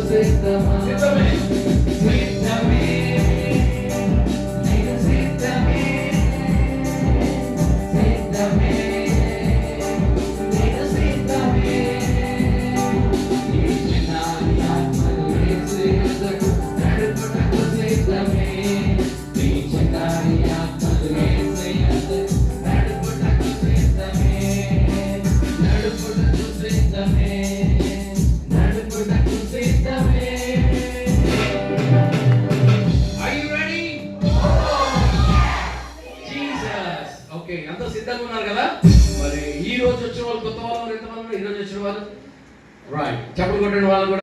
సిద్ధమే సిద్ధమే నీకు సిద్ధమే సిద్ధమే నీకు సిద్ధమే ఈ చిన్నారి ఆత్మను యేసు యేసుకు నడుపుటకు సిద్ధమే ఈ చిన్నారి ఆత్మను యేసు యేసుకు నడుపుటకు సిద్ధమే నడుపుటకు సిద్ధమే నడుపుటకు సిద్ధమే. Are you ready? Jesus. Okay, అంతా సిద్ధంగా ఉన్నారు కదా? మరి ఈ రోజు వచ్చిన వాళ్ళు కొత్త వాళ్ళు ఎంతమంది ఈ రోజు వచ్చిన వాళ్ళు? రైట్. చెప్పలు కొట్టిన వాళ్ళు కూడా